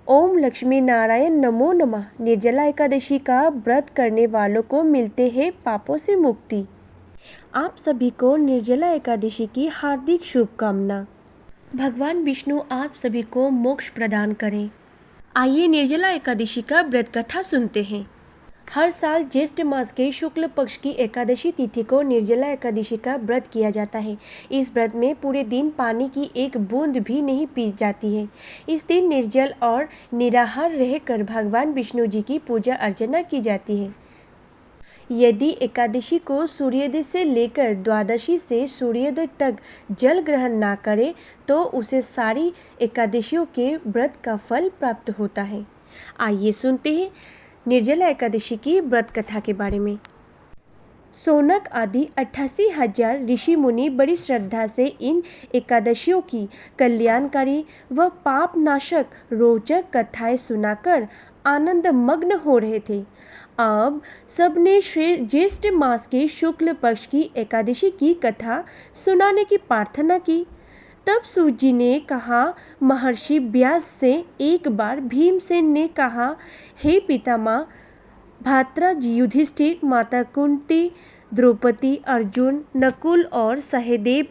ओम लक्ष्मी नारायण नमो नमः। निर्जला एकादशी का व्रत करने वालों को मिलते हैं पापों से मुक्ति। आप सभी को निर्जला एकादशी की हार्दिक शुभकामना। भगवान विष्णु आप सभी को मोक्ष प्रदान करें। आइए निर्जला एकादशी का व्रत कथा सुनते हैं। हर साल ज्येष्ठ मास के शुक्ल पक्ष की एकादशी तिथि को निर्जला एकादशी का व्रत किया जाता है। इस व्रत में पूरे दिन पानी की एक बूंद भी नहीं पी जाती है। इस दिन निर्जल और निराहार रहकर भगवान विष्णु जी की पूजा अर्चना की जाती है। यदि एकादशी को सूर्योदय से लेकर द्वादशी से सूर्योदय तक जल ग्रहण ना करे तो उसे सारी एकादशियों के व्रत का फल प्राप्त होता है। आइए सुनते हैं निर्जला एकादशी की व्रत कथा के बारे में। शौनक आदि 88,000 ऋषि मुनि बड़ी श्रद्धा से इन एकादशियों की कल्याणकारी व पापनाशक रोचक कथाएं सुनाकर आनंद मग्न हो रहे थे। अब सबने ज्येष्ठ मास के शुक्ल पक्ष की एकादशी की कथा सुनाने की प्रार्थना की। तब सूत जी ने कहा, महर्षि व्यास से एक बार भीमसेन ने कहा, हे पितामह, भ्राता युधिष्ठिर, माता कुंती, द्रौपदी, अर्जुन, नकुल और सहदेव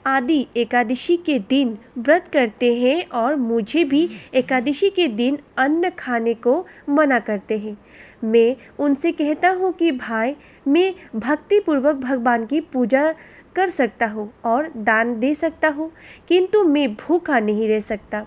आदि एकादशी के दिन व्रत करते हैं और मुझे भी एकादशी के दिन अन्न खाने को मना करते हैं। मैं उनसे कहता हूँ कि भाई, मैं भक्ति पूर्वक भगवान की पूजा कर सकता हूँ और दान दे सकता हूँ, किंतु मैं भूखा नहीं रह सकता।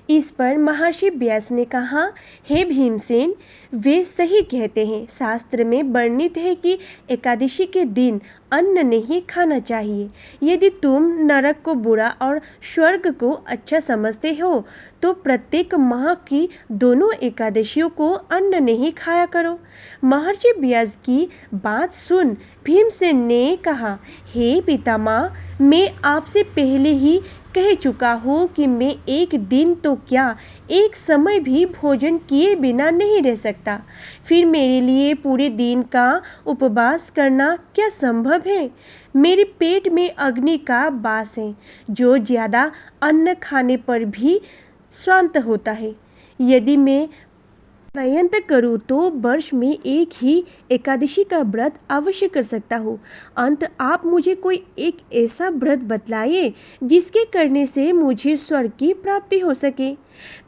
इस पर महर्षि व्यास ने कहा, हे भीमसेन, वे सही कहते हैं। शास्त्र में वर्णित है कि एकादशी के दिन अन्न नहीं खाना चाहिए। यदि तुम नरक को बुरा और स्वर्ग को अच्छा समझते हो तो प्रत्येक माह की दोनों एकादशियों को अन्न नहीं खाया करो। महर्षि व्यास की बात सुन भीमसेन ने कहा, हे पितामह, मैं आपसे पहले ही कह चुका हूँ कि मैं एक दिन तो क्या, एक समय भी भोजन किए बिना नहीं रह सकता। फिर मेरे लिए पूरे दिन का उपवास करना क्या संभव है? मेरे पेट में अग्नि का वास है, जो ज़्यादा अन्न खाने पर भी शांत होता है। यदि मैं प्रयत्न करूँ तो वर्ष में एक ही एकादशी का व्रत अवश्य कर सकता हूँ। अंत आप मुझे कोई एक ऐसा व्रत बतलाइए जिसके करने से मुझे स्वर्ग की प्राप्ति हो सके।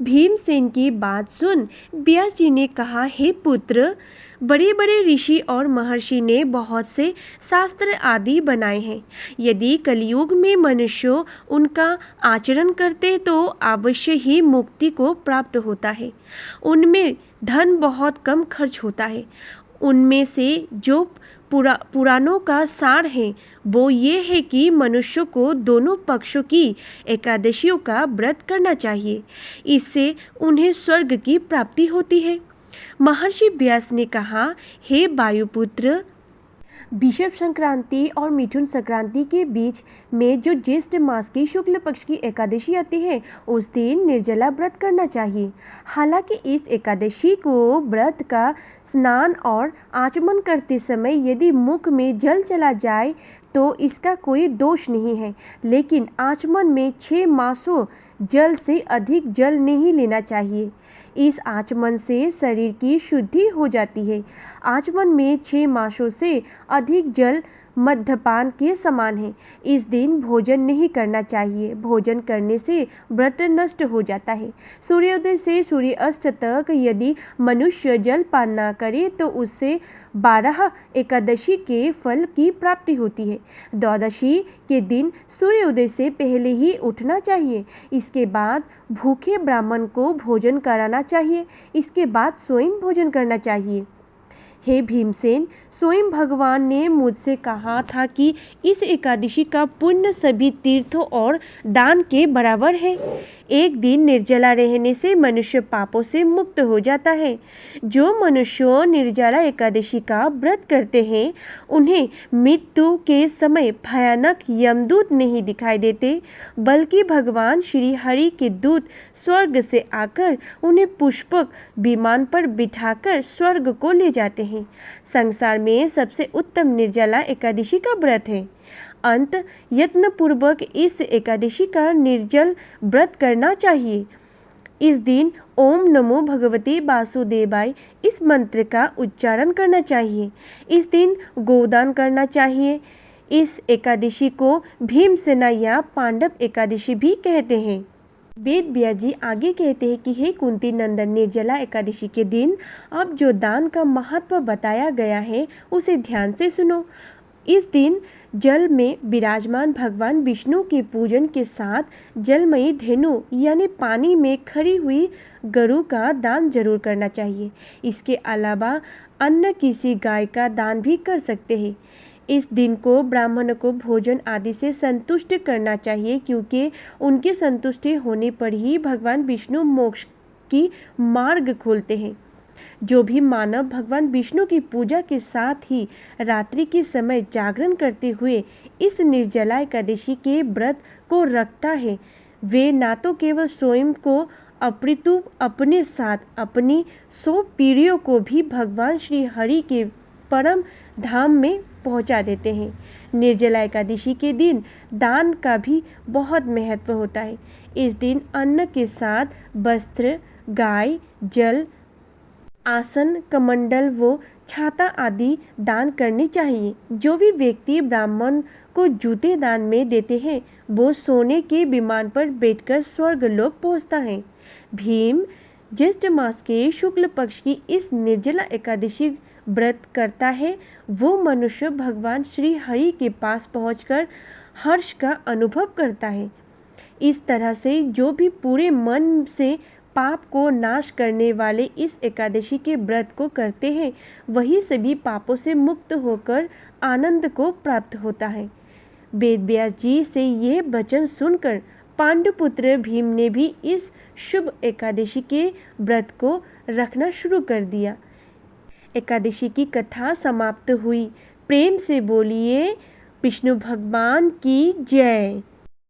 भीमसेन की बात सुन व्यास जी ने कहा, हे पुत्र, बड़े बड़े ऋषि और महर्षि ने बहुत से शास्त्र आदि बनाए हैं। यदि कलयुग में मनुष्य उनका आचरण करते तो अवश्य ही मुक्ति को प्राप्त होता है। उनमें धन बहुत कम खर्च होता है। उनमें से जो पुराणों का सार है वो ये है कि मनुष्य को दोनों पक्षों की एकादशियों का व्रत करना चाहिए। इससे उन्हें स्वर्ग की प्राप्ति होती है। महर्षि व्यास ने कहा, हे वायुपुत्र, विषुव संक्रांति और मिथुन संक्रांति के बीच में जो ज्येष्ठ मास की शुक्ल पक्ष की एकादशी आती है उस दिन निर्जला व्रत करना चाहिए। हालांकि इस एकादशी को व्रत का स्नान और आचमन करते समय यदि मुख में जल चला जाए तो इसका कोई दोष नहीं है, लेकिन आचमन में 6 मासों जल से अधिक जल नहीं लेना चाहिए। इस आचमन से शरीर की शुद्धि हो जाती है। आचमन में 6 मासों से अधिक जल मद्यपान के समान है। इस दिन भोजन नहीं करना चाहिए। भोजन करने से व्रत नष्ट हो जाता है। सूर्योदय से सूर्यास्त तक यदि मनुष्य जल पान न करे तो उससे 12 एकादशी के फल की प्राप्ति होती है। द्वादशी के दिन सूर्योदय से पहले ही उठना चाहिए। इसके बाद भूखे ब्राह्मण को भोजन कराना चाहिए। इसके बाद स्वयं भोजन करना चाहिए। हे भीमसेन, स्वयं भगवान ने मुझसे कहा था कि इस एकादशी का पुण्य सभी तीर्थों और दान के बराबर है। एक दिन निर्जला रहने से मनुष्य पापों से मुक्त हो जाता है। जो मनुष्य निर्जला एकादशी का व्रत करते हैं उन्हें मृत्यु के समय भयानक यमदूत नहीं दिखाई देते, बल्कि भगवान श्री हरि के दूत स्वर्ग से आकर उन्हें पुष्पक विमान पर बिठाकर स्वर्ग को ले जाते हैं। संसार में सबसे उत्तम निर्जला एकादशी का व्रत है। अंत यत्नपूर्वक इस एकादशी का निर्जल व्रत करना चाहिए। इस दिन ओम नमो भगवते वासुदेवाय इस मंत्र का उच्चारण करना चाहिए। इस दिन गोदान करना चाहिए। इस एकादशी को भीमसेना या पांडव एकादशी भी कहते हैं। वेद व्यास जी आगे कहते हैं कि हे कुंती नंदन, निर्जला एकादशी के दिन अब जो दान का महत्व बताया गया है उसे ध्यान से सुनो। इस दिन जल में विराजमान भगवान विष्णु के पूजन के साथ जलमयी धेनु यानी पानी में खड़ी हुई गरु का दान जरूर करना चाहिए। इसके अलावा अन्य किसी गाय का दान भी कर सकते हैं। इस दिन को ब्राह्मण को भोजन आदि से संतुष्ट करना चाहिए, क्योंकि उनके संतुष्टि होने पर ही भगवान विष्णु मोक्ष की मार्ग खोलते हैं। जो भी मानव भगवान विष्णु की पूजा के साथ ही रात्रि के समय जागरण करते हुए इस निर्जला एकादशी के व्रत को रखता है, वे ना तो केवल स्वयं को अपितु अपने साथ अपनी 100 पीढ़ियों को भी भगवान श्री हरि के परम धाम में पहुंचा देते हैं। निर्जला एकादशी के दिन दान का भी बहुत महत्व होता है। इस दिन अन्न के साथ वस्त्र, गाय, जल, आसन, कमंडल व छाता आदि दान करनी चाहिए। जो भी व्यक्ति ब्राह्मण को जूते दान में देते हैं वो सोने के विमान पर बैठकर स्वर्ग लोक पहुंचता है। भीम ज्येष्ठ मास के शुक्ल पक्ष की इस निर्जला एकादशी व्रत करता है वो मनुष्य भगवान श्री हरि के पास पहुंचकर हर्ष का अनुभव करता है। इस तरह से जो भी पूरे मन से पाप को नाश करने वाले इस एकादशी के व्रत को करते हैं वही सभी पापों से मुक्त होकर आनंद को प्राप्त होता है। वेद व्यास जी से यह वचन सुनकर पांडुपुत्र भीम ने भी इस शुभ एकादशी के व्रत को रखना शुरू कर दिया। एकादशी की कथा समाप्त हुई। प्रेम से बोलिए विष्णु भगवान की जय।